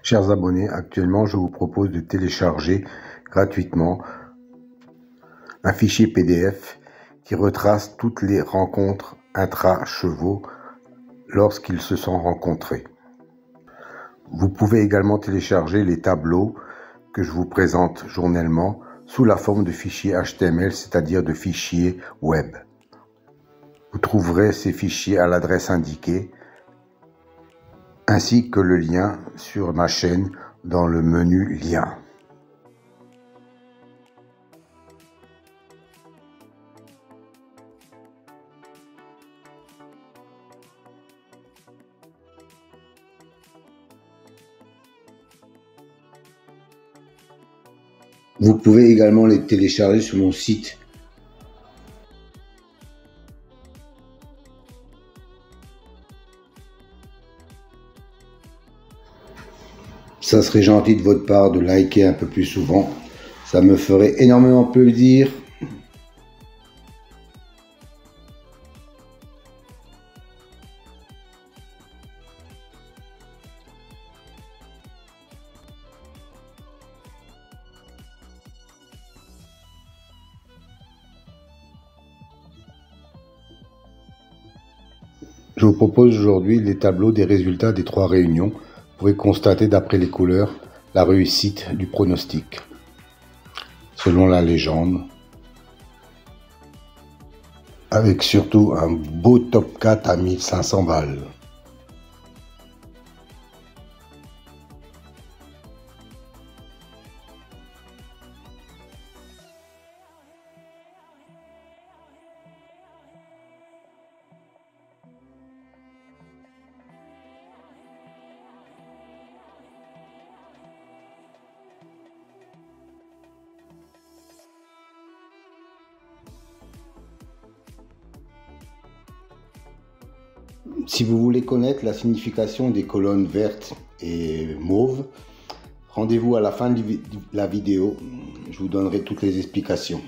Chers abonnés, actuellement je vous propose de télécharger gratuitement un fichier PDF qui retrace toutes les rencontres intra-chevaux lorsqu'ils se sont rencontrés. Vous pouvez également télécharger les tableaux que je vous présente journellement sous la forme de fichiers HTML, c'est-à-dire de fichiers web. Vous trouverez ces fichiers à l'adresse indiquée, ainsi que le lien sur ma chaîne dans le menu Liens. Vous pouvez également les télécharger sur mon site. Ça serait gentil de votre part de liker un peu plus souvent. Ça me ferait énormément plaisir. Je vous propose aujourd'hui les tableaux des résultats des 3 réunions. Vous pourrez constater d'après les couleurs la réussite du pronostic, selon la légende, avec surtout un beau top 4 à 1500 balles. Si vous voulez connaître la signification des colonnes vertes et mauves, rendez-vous à la fin de la vidéo, je vous donnerai toutes les explications.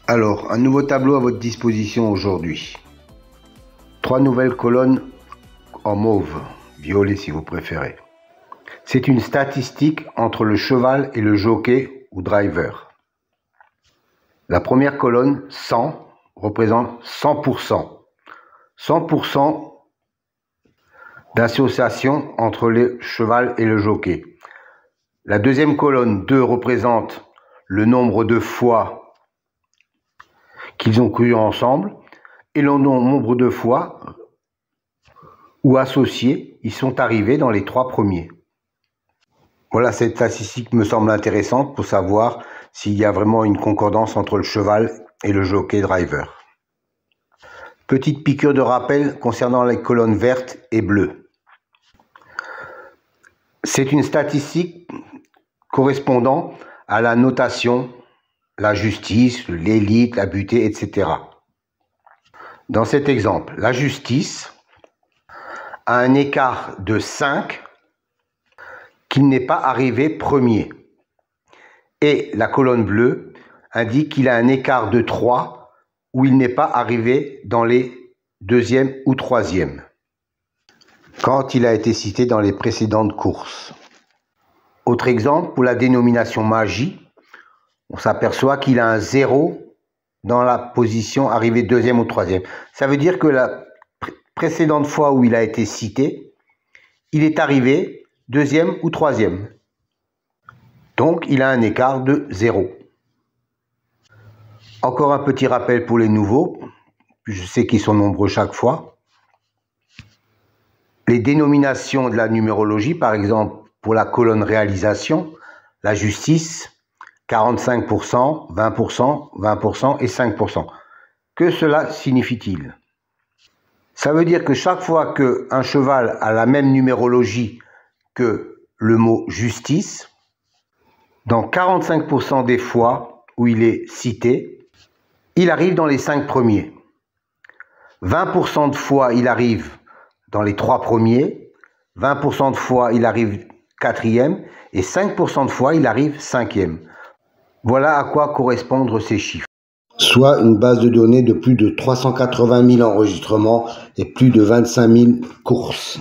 Alors, un nouveau tableau à votre disposition aujourd'hui. 3 nouvelles colonnes en mauve, violet si vous préférez. C'est une statistique entre le cheval et le jockey ou driver. La première colonne, 100, représente 100%. 100% d'association entre le cheval et le jockey. La deuxième colonne, 2, représente le nombre de fois qu'ils ont couru ensemble et le nombre de fois où associés ils sont arrivés dans les 3 premiers. Voilà, cette statistique me semble intéressante pour savoir s'il y a vraiment une concordance entre le cheval et le jockey driver. Petite piqûre de rappel concernant les colonnes vertes et bleues. C'est une statistique correspondant à la notation, la justice, l'élite, la butée, etc. Dans cet exemple, la justice a un écart de 5 qu'il n'est pas arrivé premier. Et la colonne bleue indique qu'il a un écart de 3 où il n'est pas arrivé dans les 2e ou 3e, quand il a été cité dans les précédentes courses. Autre exemple, pour la dénomination magie, on s'aperçoit qu'il a un 0 dans la position arrivée deuxième ou troisième. Ça veut dire que la précédente fois où il a été cité, il est arrivé deuxième ou troisième. Donc, il a un écart de 0. Encore un petit rappel pour les nouveaux. Je sais qu'ils sont nombreux chaque fois. Les dénominations de la numérologie, par exemple, pour la colonne réalisation, la justice, 45%, 20%, 20% et 5%. Que cela signifie-t-il? Ça veut dire que chaque fois qu'un cheval a la même numérologie que le mot justice, dans 45% des fois où il est cité, il arrive dans les 5 premiers. 20% de fois, il arrive dans les 3 premiers. 20% de fois, il arrive 4e. Et 5% de fois, il arrive 5e. Voilà à quoi correspondent ces chiffres. Soit une base de données de plus de 380 000 enregistrements et plus de 25 000 courses.